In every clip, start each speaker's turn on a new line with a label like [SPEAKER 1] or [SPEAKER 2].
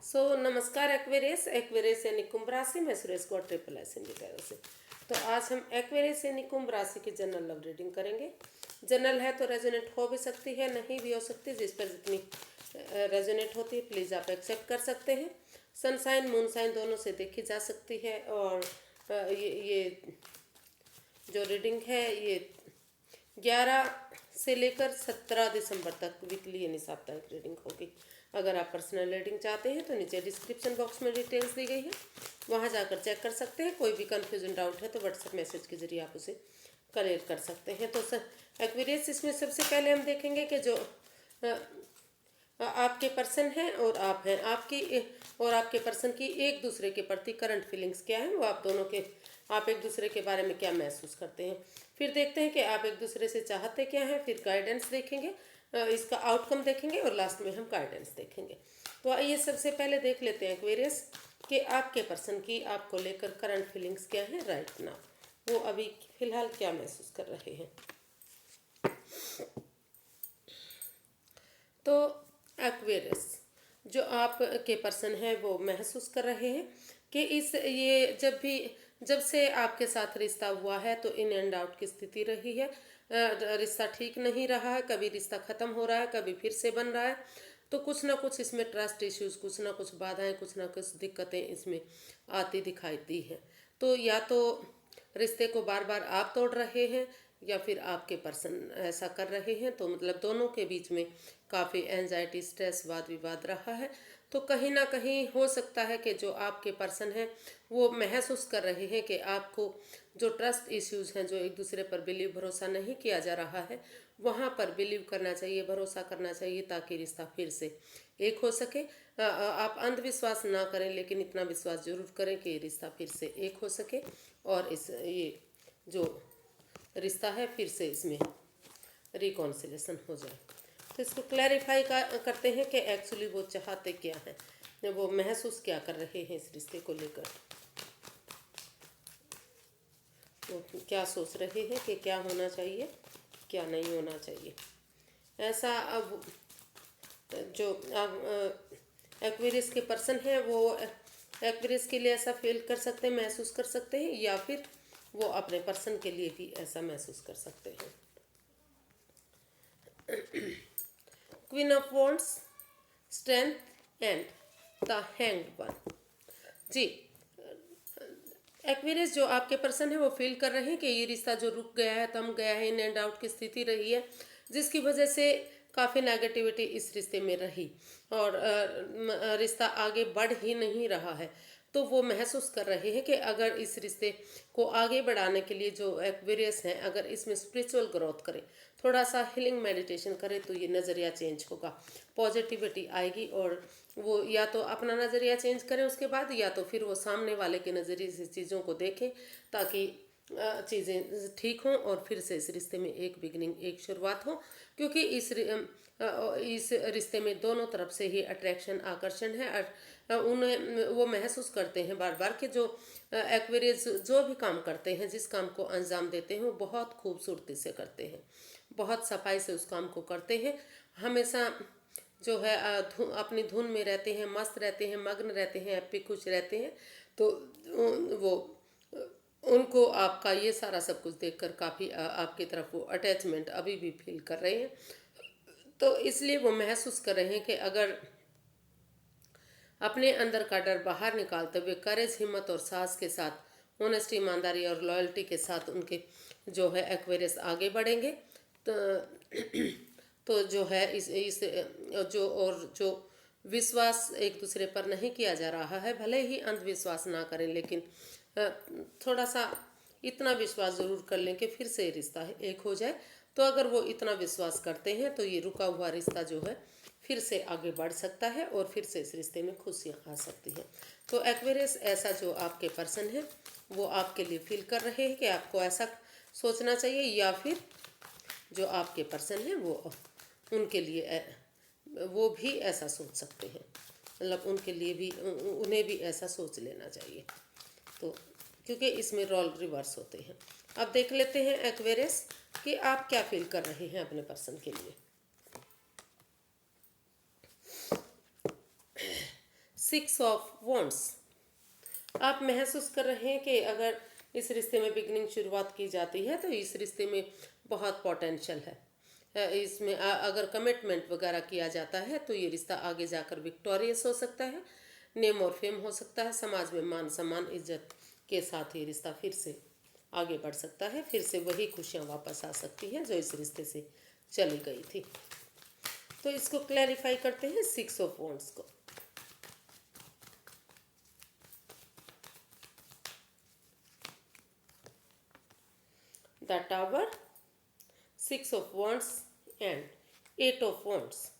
[SPEAKER 1] नमस्कार Aquarius Aquarius यानी कुंभ राशि में सुरेश गौड़ ट्रिपल एस हिंदी तरह से। तो आज हम एक्वेरियस यानी कुंभ राशि की जनरल लव रीडिंग करेंगे। जनरल है तो रेजोनेट हो भी सकती है, नहीं भी हो सकती। जिस पर जितनी रेजोनेट होती है प्लीज़ आप एक्सेप्ट कर सकते हैं। सनसाइन मून साइन दोनों से देखी जा सकती है। और ये जो रीडिंग है ये 11 से लेकर 17 दिसंबर तक वीकली यानी साप्ताहिक रीडिंग होगी। अगर आप पर्सनल रीडिंग चाहते हैं तो नीचे डिस्क्रिप्शन बॉक्स में डिटेल्स दी गई है, वहां जाकर चेक कर सकते हैं। कोई भी कन्फ्यूजन डाउट है तो व्हाट्सएप मैसेज के जरिए आप उसे क्लियर कर सकते हैं। तो एक्वेरियस इसमें सबसे पहले हम देखेंगे कि जो आपके पर्सन हैं और आप हैं, आपकी और आपके पर्सन की एक दूसरे के प्रति करंट फीलिंग्स क्या है, वो आप एक दूसरे के बारे में क्या महसूस करते हैं। फिर देखते हैं कि आप एक दूसरे से चाहते क्या हैं। फिर गाइडेंस देखेंगे, इसका आउटकम देखेंगे और लास्ट में हम गाइडेंस देखेंगे। तो आइए सबसे पहले देख लेते हैं एक्वेरियस कि आपके पर्सन की आपको लेकर करंट फीलिंग्स क्या है राइट नाउ, वो अभी फिलहाल क्या महसूस कर रहे हैं। तो एक्वेरियस जो आपके पर्सन है वो महसूस कर रहे हैं कि जब से आपके साथ रिश्ता हुआ है तो इन एंड आउट की स्थिति रही है। रिश्ता ठीक नहीं रहा है, कभी रिश्ता ख़त्म हो रहा है, कभी फिर से बन रहा है। तो कुछ ना कुछ इसमें ट्रस्ट इश्यूज, कुछ ना कुछ बाधाएं, कुछ ना कुछ दिक्कतें इसमें आती दिखाई दी हैं। तो या तो रिश्ते को बार बार आप तोड़ रहे हैं या फिर आपके पर्सन ऐसा कर रहे हैं। तो मतलब दोनों के बीच में काफ़ी एंजाइटी, स्ट्रेस, वाद विवाद रहा है। तो कहीं ना कहीं हो सकता है कि जो आपके पर्सन हैं वो महसूस कर रहे हैं कि आपको जो ट्रस्ट इश्यूज हैं, जो एक दूसरे पर बिलीव भरोसा नहीं किया जा रहा है, वहाँ पर बिलीव करना चाहिए, भरोसा करना चाहिए ताकि रिश्ता फिर से एक हो सके। आप अंधविश्वास ना करें लेकिन इतना विश्वास जरूर करें कि रिश्ता फिर से एक हो सके और ये जो रिश्ता है फिर से इसमें रिकॉन्सिलेशन हो जाए। तो इसको क्लैरिफाई करते हैं कि एक्चुअली वो चाहते क्या हैं, वो महसूस क्या कर रहे हैं इस रिश्ते को लेकर। तो क्या सोच रहे हैं कि क्या होना चाहिए, क्या नहीं होना चाहिए। ऐसा अब जो एक्वेरियस के पर्सन हैं वो एक्वेरियस के लिए ऐसा फील कर सकते हैं, महसूस कर सकते हैं, या फिर वो अपने पर्सन के लिए भी ऐसा महसूस कर सकते हैं। Queen of wands, strength and the hanged one. जी, एक्वेरियस जो आपके पर्सन है वो फील कर रहे हैं कि ये रिश्ता जो रुक गया है, थम गया है, इन एंड आउट की स्थिति रही है, जिसकी वजह से काफ़ी नेगेटिविटी इस रिश्ते में रही और रिश्ता आगे बढ़ ही नहीं रहा है। तो वो महसूस कर रहे हैं कि अगर इस रिश्ते को आगे बढ़ाने के लिए जो एक्वेरियस हैं, अगर इसमें स्पिरिचुअल ग्रोथ करें, थोड़ा सा हीलिंग मेडिटेशन करें तो ये नज़रिया चेंज होगा, पॉजिटिविटी आएगी। और वो या तो अपना नज़रिया चेंज करें उसके बाद, या तो फिर वो सामने वाले के नज़रिए से चीज़ों को देखें ताकि चीज़ें ठीक हों और फिर से इस रिश्ते में एक बिगनिंग, एक शुरुआत हो। क्योंकि इस रिश्ते में दोनों तरफ से ही अट्रैक्शन, आकर्षण है। उन्हें वो महसूस करते हैं बार बार कि जो एक्वेरियस जो भी काम करते हैं, जिस काम को अंजाम देते हैं, वो बहुत खूबसूरती से करते हैं, बहुत सफाई से उस काम को करते हैं। हमेशा जो है अपनी धुन में रहते हैं, मस्त रहते हैं, मग्न रहते हैं, हैप्पी, खुश रहते हैं। तो वो उनको आपका ये सारा सब कुछ देखकर काफ़ी आपकी तरफ वो अटैचमेंट अभी भी फील कर रहे हैं। तो इसलिए वो महसूस कर रहे हैं कि अगर अपने अंदर का डर बाहर निकालते हुए करेज, हिम्मत और साहस के साथ, ऑनेस्टी, ईमानदारी और लॉयल्टी के साथ उनके जो है एक्वेरियस आगे बढ़ेंगे तो जो है इस जो विश्वास एक दूसरे पर नहीं किया जा रहा है, भले ही अंधविश्वास ना करें लेकिन थोड़ा सा इतना विश्वास ज़रूर कर लें कि फिर से रिश्ता एक हो जाए। तो अगर वो इतना विश्वास करते हैं तो ये रुका हुआ रिश्ता जो है फिर से आगे बढ़ सकता है और फिर से इस रिश्ते में खुशियाँ आ सकती हैं। तो एक्वेरियस ऐसा जो आपके पर्सन है वो आपके लिए फील कर रहे हैं कि आपको ऐसा सोचना चाहिए, या फिर जो आपके पर्सन है वो उनके लिए वो भी ऐसा सोच सकते हैं, मतलब उनके लिए भी उन्हें भी ऐसा सोच लेना चाहिए। तो क्योंकि इसमें रोल रिवर्स होते हैं। अब देख लेते हैं एक्वेरियस कि आप क्या फील कर रहे हैं अपने पर्सन के लिए। Six of wands. आप महसूस कर रहे हैं कि अगर इस रिश्ते में बिगनिंग शुरुआत की जाती है तो इस रिश्ते में बहुत पोटेंशियल है। इसमें अगर कमिटमेंट वगैरह किया जाता है तो ये रिश्ता आगे जाकर विक्टोरियस हो सकता है, नेम और फेम हो सकता है, समाज में मान सम्मान इज्जत के साथ ये रिश्ता फिर से आगे बढ़ सकता है, फिर से वही खुशियाँ वापस आ सकती हैं जो इस रिश्ते से चली गई थी। तो इसको क्लैरिफाई करते हैं सिक्स ऑफ वॉन्ड्स को। The tower, six of wands and eight of wands.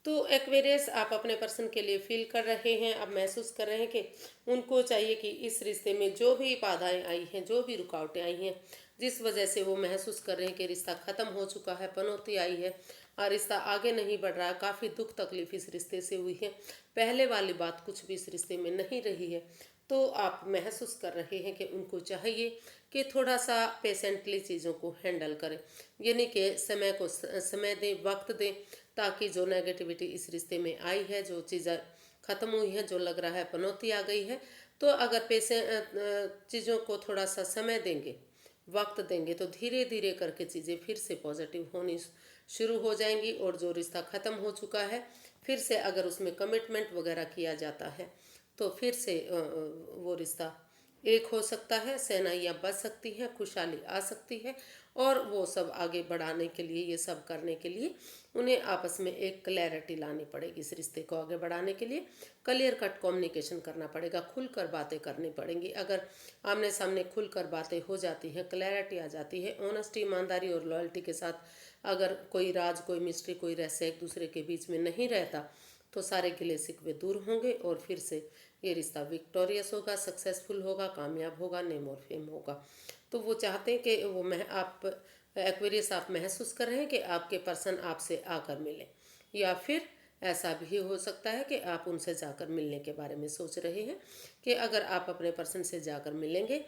[SPEAKER 1] तो एक्वेरियस, आप अपने पर्सन के लिए फील कर रहे हैं, आप महसूस कर रहे हैं कि उनको चाहिए कि इस रिश्ते में जो भी बाधाएं आई हैं, जो भी रुकावटें आई हैं, जिस वजह से वो महसूस कर रहे हैं कि रिश्ता ख़त्म हो चुका है, पनौती आई है और रिश्ता आगे नहीं बढ़ रहा है, काफ़ी दुख तकलीफ इस रिश्ते से हुई है, पहले वाली बात कुछ भी इस रिश्ते में नहीं रही है, तो आप महसूस कर रहे हैं कि उनको चाहिए कि थोड़ा सा पेशेंटली चीज़ों को हैंडल करें, यानी कि समय को समय दें, वक्त दें, ताकि जो नेगेटिविटी इस रिश्ते में आई है, जो चीज़ें ख़त्म हुई हैं, जो लग रहा है पनौती आ गई है, तो अगर चीज़ों को थोड़ा सा समय देंगे, वक्त देंगे, तो धीरे धीरे करके चीज़ें फिर से पॉजिटिव होनी शुरू हो जाएंगी। और जो रिश्ता ख़त्म हो चुका है, फिर से अगर उसमें कमिटमेंट वगैरह किया जाता है तो फिर से वो रिश्ता एक हो सकता है, सेनाइयाँ बच सकती हैं, खुशहाली आ सकती है। और वो सब आगे बढ़ाने के लिए, ये सब करने के लिए उन्हें आपस में एक क्लैरिटी लानी पड़ेगी। इस रिश्ते को आगे बढ़ाने के लिए क्लियर कट कम्युनिकेशन करना पड़ेगा, खुलकर बातें करनी पड़ेंगी। अगर आमने सामने खुलकर बातें हो जाती हैं, क्लैरिटी आ जाती है, ऑनेस्टी, ईमानदारी और लॉयल्टी के साथ अगर कोई राज, कोई मिस्ट्री, कोई रहस्य एक दूसरे के बीच में नहीं रहता, तो सारे गिले शिकवे दूर होंगे और फिर से ये रिश्ता विक्टोरियस होगा, सक्सेसफुल होगा, कामयाब होगा, नेम और फेम होगा। तो वो चाहते हैं कि वो आप एक्वेरियस, आप महसूस कर रहे हैं कि आपके पर्सन आपसे आकर मिले, या फिर ऐसा भी हो सकता है कि आप उनसे जाकर मिलने के बारे में सोच रहे हैं कि अगर आप अपने पर्सन से जाकर मिलेंगे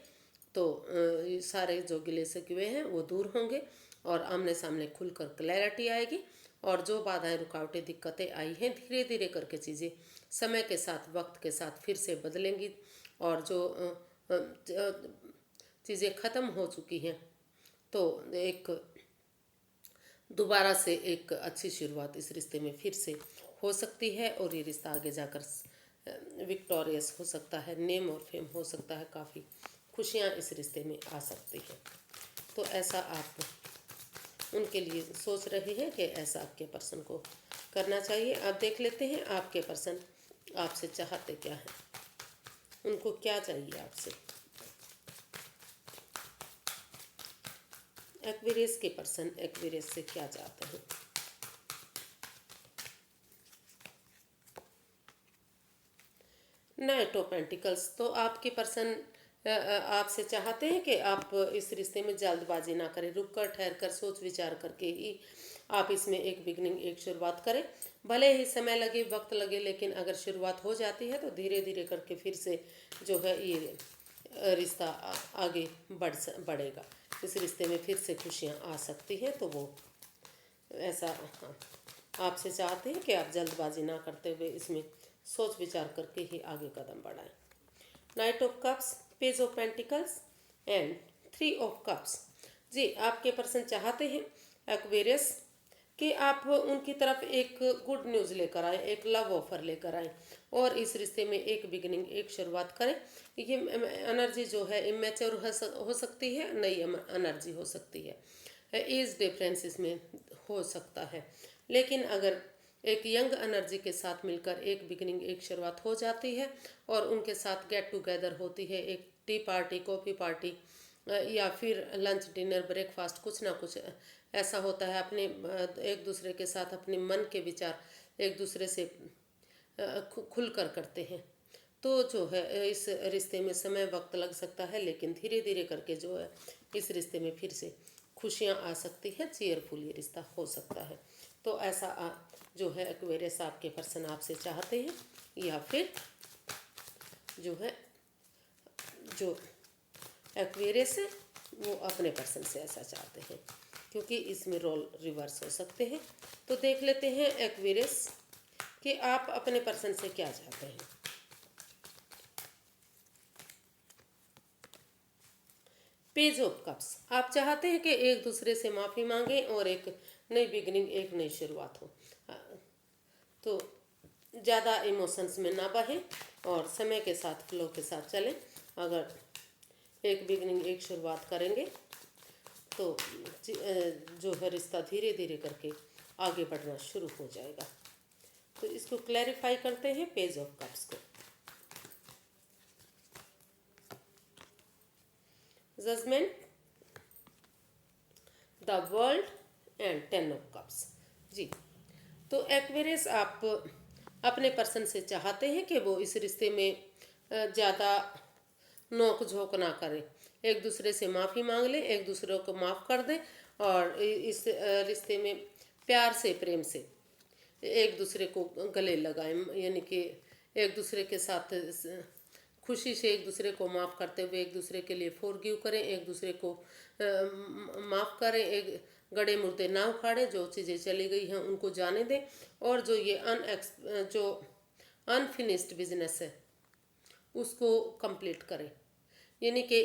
[SPEAKER 1] तो ये सारे जो गिले शिकवे हैं वो दूर होंगे और आमने सामने खुलकर क्लैरिटी आएगी। और जो बाधाएं, रुकावटें, दिक्कतें आई हैं, धीरे धीरे करके चीज़ें समय के साथ, वक्त के साथ फिर से बदलेंगी। और जो चीज़ें ख़त्म हो चुकी हैं, तो एक दोबारा से एक अच्छी शुरुआत इस रिश्ते में फिर से हो सकती है और ये रिश्ता आगे जाकर विक्टोरियस हो सकता है, नेम और फेम हो सकता है, काफ़ी खुशियाँ इस रिश्ते में आ सकती हैं। तो ऐसा आप उनके लिए सोच रहे हैं कि ऐसा आपके पर्सन को करना चाहिए। आप देख लेते हैं आपके पर्सन आपसे चाहते क्या हैं, उनको क्या चाहिए आपसे। एक्वेरियस के पर्सन एक्वेरियस से क्या चाहते हैं। Night of pentacles. तो आपके पर्सन आपसे चाहते हैं कि आप इस रिश्ते में जल्दबाजी ना करें, रुक कर, ठहर कर, सोच विचार करके ही आप इसमें एक बिगनिंग, एक शुरुआत करें। भले ही समय लगे, वक्त लगे, लेकिन अगर शुरुआत हो जाती है तो धीरे धीरे करके फिर से जो है ये रिश्ता आगे बढ़ेगा। इस रिश्ते में फिर से खुशियाँ आ सकती हैं। तो वो ऐसा, हाँ, आपसे चाहते हैं कि आप जल्दबाजी ना करते हुए इसमें सोच विचार करके ही आगे कदम बढ़ाएं। Knight of cups, page of pentacles and three of cups. जी, आपके पर्सन चाहते हैं एक्वेरियस कि आप उनकी तरफ एक गुड न्यूज़ लेकर आए, एक लव ऑफर लेकर आए और इस रिश्ते में एक बिगिनिंग, एक शुरुआत करें। ये एनर्जी जो है इमेच्योर हो सकती है, नई एनर्जी हो सकती है, एज डिफरेंस इसमें हो सकता है। लेकिन अगर एक यंग एनर्जी के साथ मिलकर एक बिगिनिंग, एक शुरुआत हो जाती है और उनके साथ गेट टुगेदर होती है, एक टी पार्टी, कॉफ़ी पार्टी या फिर लंच, डिनर, ब्रेकफास्ट, कुछ ना कुछ ऐसा होता है, अपने एक दूसरे के साथ अपने मन के विचार एक दूसरे से खुल कर करते हैं, तो जो है इस रिश्ते में समय, वक्त लग सकता है, लेकिन धीरे धीरे करके जो है इस रिश्ते में फिर से खुशियाँ आ सकती हैं, चेयरफुल ये रिश्ता हो सकता है। तो ऐसा जो है एक्वेरियस आपके पर्सन आपसे चाहते हैं, या फिर जो है जो एक्वेरियस है वो अपने पर्सन से ऐसा चाहते हैं, क्योंकि इसमें रोल रिवर्स हो सकते हैं। तो देख लेते हैं एक्वेरियस कि आप अपने पर्सन से क्या चाहते हैं। पेज ऑफ कप्स, आप चाहते हैं कि एक दूसरे से माफ़ी मांगें और एक नई बिगनिंग, एक नई शुरुआत हो। तो ज़्यादा इमोशंस में ना बहें और समय के साथ, फ्लो के साथ चलें। अगर एक बिगनिंग, एक शुरुआत करेंगे तो जो है रिश्ता धीरे धीरे करके आगे बढ़ना शुरू हो जाएगा। तो इसको क्लैरिफाई करते हैं पेज ऑफ कप्स को। Judgment, the world and 10 of cups. जी, तो एक्वेरियस, आप अपने पर्सन से चाहते हैं कि वो इस रिश्ते में ज़्यादा नोक झोंक ना करें, एक दूसरे से माफ़ी मांग लें, एक दूसरे को माफ़ कर दें और इस रिश्ते में प्यार से, प्रेम से एक दूसरे को गले लगाएं। यानी कि एक दूसरे के साथ खुशी से एक दूसरे को माफ़ करते हुए एक दूसरे के लिए फॉरगिव करें, एक दूसरे को माफ़ करें, एक गड़े मुर्दे ना उखाड़ें, जो चीज़ें चली गई हैं उनको जाने दें और जो ये जो अनफिनिश्ड बिजनेस है उसको कंप्लीट करें। यानी कि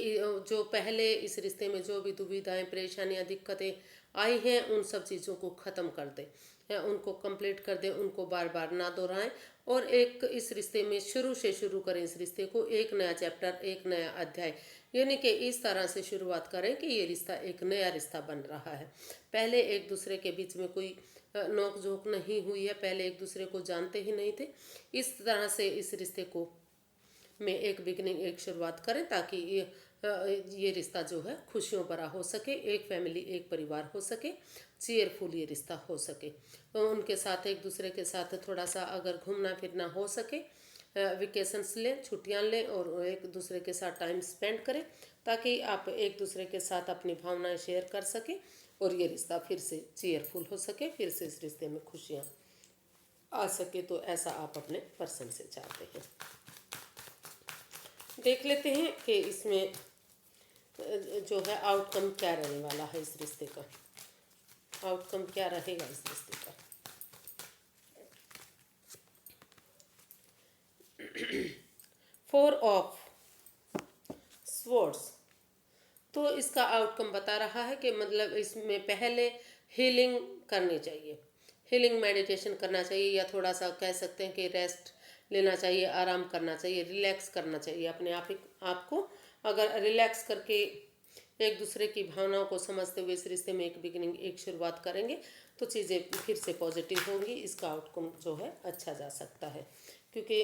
[SPEAKER 1] जो पहले इस रिश्ते में जो भी दुविधाएं, परेशानियां, दिक्कतें आई हैं उन सब चीज़ों को ख़त्म कर दें या उनको कंप्लीट कर दें, उनको बार बार ना दोहराएं और एक इस रिश्ते में शुरू से शुरू करें इस रिश्ते को, एक नया चैप्टर, एक नया अध्याय। यानी कि इस तरह से शुरुआत करें कि ये रिश्ता एक नया रिश्ता बन रहा है। पहले एक दूसरे के बीच में कोई नोक झोंक नहीं हुई है, पहले एक दूसरे को जानते ही नहीं थे। इस तरह से इस रिश्ते को में एक बिगनिंग, एक शुरुआत करें ताकि ये रिश्ता जो है खुशियों भरा हो सके, एक फैमिली, एक परिवार हो सके, चीयरफुल ये रिश्ता हो सके। तो उनके साथ, एक दूसरे के साथ थोड़ा सा अगर घूमना फिरना हो सके, वेकेशंस लें, छुट्टियां लें और एक दूसरे के साथ टाइम स्पेंड करें ताकि आप एक दूसरे के साथ अपनी भावनाएं शेयर कर सकें और ये रिश्ता फिर से चीयरफुल हो सके, फिर से इस रिश्ते में खुशियाँ आ सके। तो ऐसा आप अपने पर्सन से चाहते हैं। देख लेते हैं कि इसमें जो है आउटकम क्या रहने वाला है, इस रिश्ते का आउटकम क्या रहेगा इस रिश्ते का। फोर ऑफ स्वॉर्ड्स, तो इसका आउटकम बता रहा है कि मतलब इसमें पहले हीलिंग करनी चाहिए, हीलिंग मेडिटेशन करना चाहिए या थोड़ा सा कह सकते हैं कि रेस्ट लेना चाहिए, आराम करना चाहिए, रिलैक्स करना चाहिए अपने आप को। अगर रिलैक्स करके एक दूसरे की भावनाओं को समझते हुए इस रिश्ते में एक बिगिनिंग, एक शुरुआत करेंगे तो चीज़ें फिर से पॉजिटिव होंगी, इसका आउटकम जो है अच्छा जा सकता है। क्योंकि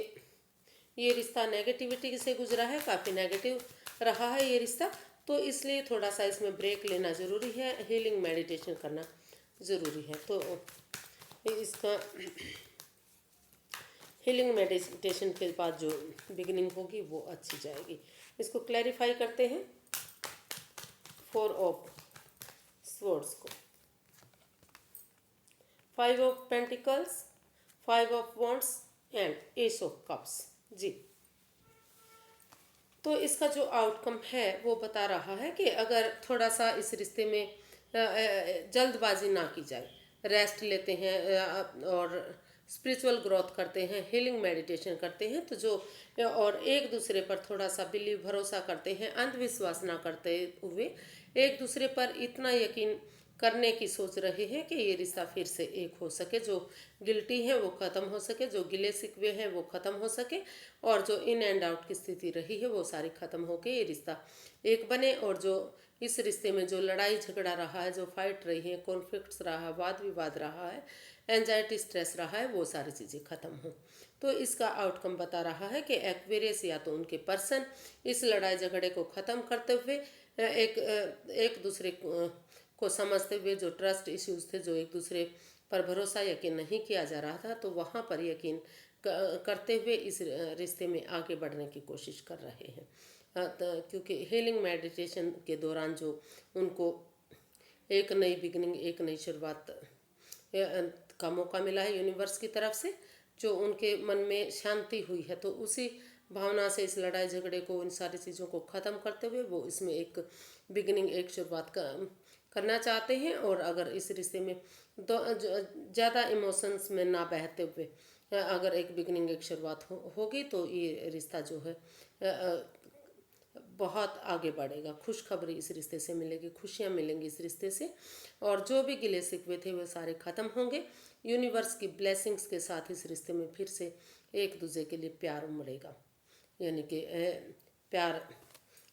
[SPEAKER 1] ये रिश्ता नेगेटिविटी से गुजरा है, काफ़ी नेगेटिव रहा है ये रिश्ता, तो इसलिए थोड़ा सा इसमें ब्रेक लेना ज़रूरी है, हीलिंग मेडिटेशन करना ज़रूरी है। तो इसका हीलिंग मेडिटेशन के बाद जो बिगिनिंग होगी वो अच्छी जाएगी। इसको क्लैरिफाई करते हैं फोर ऑफ स्वॉर्ड्स को। Five of pentacles, five of wands and ace of cups. जी, तो इसका जो आउटकम है वो बता रहा है कि अगर थोड़ा सा इस रिश्ते में जल्दबाजी ना की जाए, रेस्ट लेते हैं और स्पिरिचुअल ग्रोथ करते हैं, हीलिंग मेडिटेशन करते हैं, तो जो और एक दूसरे पर थोड़ा सा बिलीव, भरोसा करते हैं, अंधविश्वास ना करते हुए एक दूसरे पर इतना यकीन करने की सोच रहे हैं कि ये रिश्ता फिर से एक हो सके, जो गिल्टी है वो ख़त्म हो सके, जो गिले शिकवे हैं वो ख़त्म हो सके और जो इन एंड आउट की स्थिति रही है वो सारी ख़त्म होके ये रिश्ता एक बने और जो इस रिश्ते में जो लड़ाई झगड़ा रहा है, जो फाइट रही है, कॉन्फ्लिक्ट्स रहा है, वाद विवाद रहा है, एंजाइटी, स्ट्रेस रहा है, वो सारी चीज़ें ख़त्म हों। तो इसका आउटकम बता रहा है कि एक्वेरियस या तो उनके पर्सन इस लड़ाई झगड़े को ख़त्म करते हुए एक दूसरे को समझते हुए, जो ट्रस्ट इश्यूज थे, जो एक दूसरे पर भरोसा, यकीन नहीं किया जा रहा था, तो वहाँ पर यकीन करते हुए इस रिश्ते में आगे बढ़ने की कोशिश कर रहे हैं। क्योंकि हीलिंग मेडिटेशन के दौरान जो उनको एक नई बिगनिंग, एक नई शुरुआत का मौका मिला है यूनिवर्स की तरफ से, जो उनके मन में शांति हुई है, तो उसी भावना से इस लड़ाई झगड़े को, इन सारी चीज़ों को ख़त्म करते हुए वो इसमें एक बिगिनिंग, एक शुरुआत करना चाहते हैं, और अगर इस रिश्ते में ज़्यादा इमोशंस में ना बहते हुए अगर एक बिगनिंग, एक शुरुआत होगी तो ये रिश्ता जो है बहुत आगे बढ़ेगा। खुशखबरी इस रिश्ते से मिलेगी, खुशियाँ मिलेंगी इस रिश्ते से, और जो भी गिले शिकवे थे वो सारे ख़त्म होंगे। यूनिवर्स की ब्लेसिंग्स के साथ इस रिश्ते में फिर से एक दूसरे के लिए प्यार उमड़ेगा, यानी कि प्यार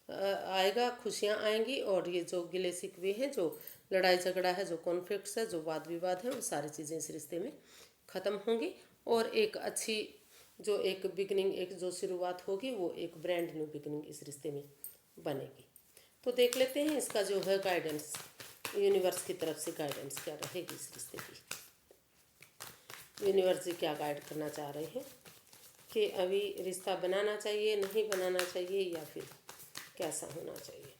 [SPEAKER 1] आएगा, खुशियाँ आएंगी, और ये जो गिले शिकवे हैं, जो लड़ाई झगड़ा है, जो कॉन्फ्लिक्ट्स है, जो वाद विवाद है, वो सारी चीज़ें इस रिश्ते में ख़त्म होंगी, और एक अच्छी जो एक बिगनिंग, एक जो शुरुआत होगी, वो एक ब्रांड न्यू बिगनिंग इस रिश्ते में बनेगी। तो देख लेते हैं इसका जो है गाइडेंस, यूनिवर्स की तरफ से गाइडेंस क्या रहेगी इस रिश्ते की। यूनिवर्स जी क्या गाइड करना चाह रहे हैं कि अभी रिश्ता बनाना चाहिए, नहीं बनाना चाहिए, या फिर कैसा होना चाहिए।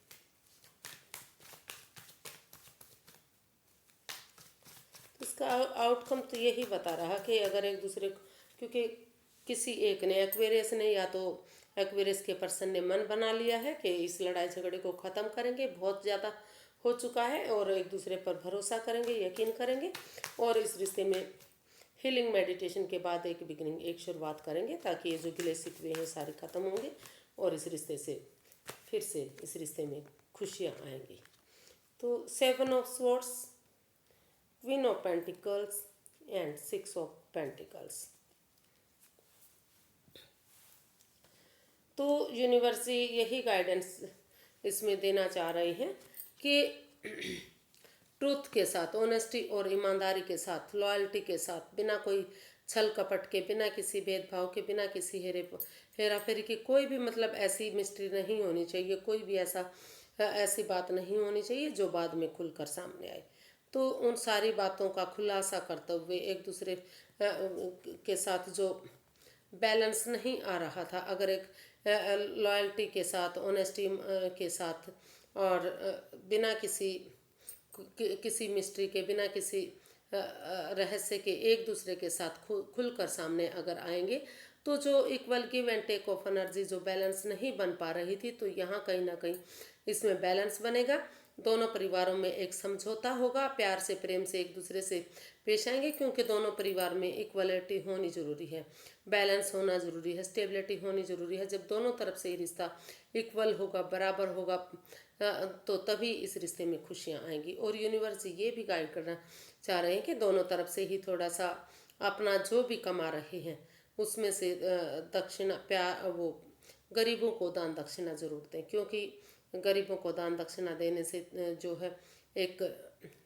[SPEAKER 1] इसका आउटकम तो यही बता रहा कि अगर एक दूसरे को, क्योंकि किसी एक ने, एक्वेरियस ने, या तो एक्वेरियस के पर्सन ने मन बना लिया है कि इस लड़ाई झगड़े को ख़त्म करेंगे, बहुत ज़्यादा हो चुका है, और एक दूसरे पर भरोसा करेंगे, यकीन करेंगे, और इस रिश्ते में हीलिंग मेडिटेशन के बाद एक बिगनिंग, एक शुरुआत करेंगे, ताकि ये जो गिले शिकवे हैं सारे ख़त्म होंगे, और इस रिश्ते से फिर से इस रिश्ते में खुशियाँ आएंगी। तो 7 of swords, queen of pentacles and 6 of pentacles. तो यूनिवर्स यही गाइडेंस इसमें देना चाह रहे हैं कि ट्रूथ के साथ, ऑनेस्टी और ईमानदारी के साथ, लॉयल्टी के साथ, बिना कोई छल कपट के, बिना किसी भेदभाव के, बिना किसी हेरा फेरी की, कोई भी मतलब ऐसी मिस्ट्री नहीं होनी चाहिए, कोई भी ऐसी बात नहीं होनी चाहिए जो बाद में खुलकर सामने आए। तो उन सारी बातों का खुलासा करते हुए एक दूसरे के साथ जो बैलेंस नहीं आ रहा था, अगर एक लॉयल्टी के साथ, ऑनेस्टी के साथ, और बिना किसी मिस्ट्री के, बिना किसी रहस्य के एक दूसरे के साथ खुलकर सामने अगर आएंगे, तो जो equal give and take of energy जो बैलेंस नहीं बन पा रही थी, तो यहाँ कहीं ना कहीं इसमें बैलेंस बनेगा। दोनों परिवारों में एक समझौता होगा, प्यार से, प्रेम से एक दूसरे से पेश आएंगे, क्योंकि दोनों परिवार में इक्वलिटी होनी जरूरी है, बैलेंस होना जरूरी है, स्टेबिलिटी होनी जरूरी है। जब दोनों तरफ से ये रिश्ता इक्वल होगा, बराबर होगा, तो तभी इस रिश्ते में खुशियाँ आएंगी। और यूनिवर्स ये भी गाइड करना चाह रहे हैं कि दोनों तरफ से ही थोड़ा सा अपना जो भी कमा रहे हैं उसमें से दक्षिणा, प्यार, वो गरीबों को दान दक्षिणा जरूर दें, क्योंकि गरीबों को दान दक्षिणा देने से जो है एक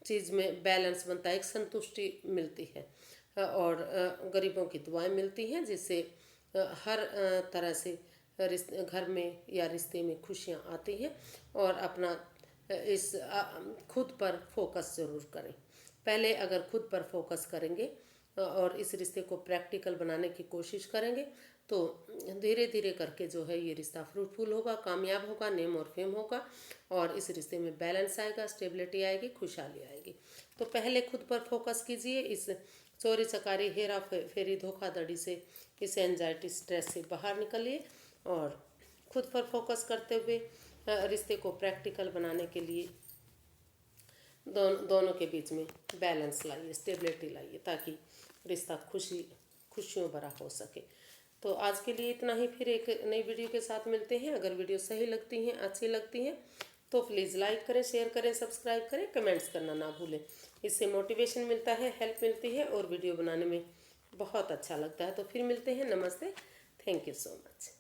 [SPEAKER 1] चीज़ में बैलेंस बनता है, एक संतुष्टि मिलती है, और गरीबों की दुआएं मिलती हैं, जिससे हर तरह से घर में या रिश्ते में खुशियाँ आती हैं। और अपना इस खुद पर फोकस ज़रूर करें। पहले अगर खुद पर फोकस करेंगे और इस रिश्ते को प्रैक्टिकल बनाने की कोशिश करेंगे, तो धीरे धीरे करके जो है ये रिश्ता फ्रूटफुल होगा, कामयाब होगा, नेम और फेम होगा, और इस रिश्ते में बैलेंस आएगा, स्टेबिलिटी आएगी, खुशहाली आएगी। तो पहले खुद पर फोकस कीजिए, इस चोरी चकारी, हेरा फेरी, धोखाधड़ी से, इस एंजाइटी, स्ट्रेस से बाहर निकलिए, और खुद पर फोकस करते हुए रिश्ते को प्रैक्टिकल बनाने के लिए दोनों के बीच में बैलेंस लाइए, स्टेबिलिटी लाइए, ताकि रिश्ता खुशियों भरा हो सके। तो आज के लिए इतना ही, फिर एक नई वीडियो के साथ मिलते हैं। अगर वीडियो सही लगती हैं, अच्छी लगती हैं, तो प्लीज़ लाइक करें, शेयर करें, सब्सक्राइब करें, कमेंट्स करना ना भूलें। इससे मोटिवेशन मिलता है, हेल्प मिलती है, और वीडियो बनाने में बहुत अच्छा लगता है। तो फिर मिलते हैं। नमस्ते, थैंक यू सो मच।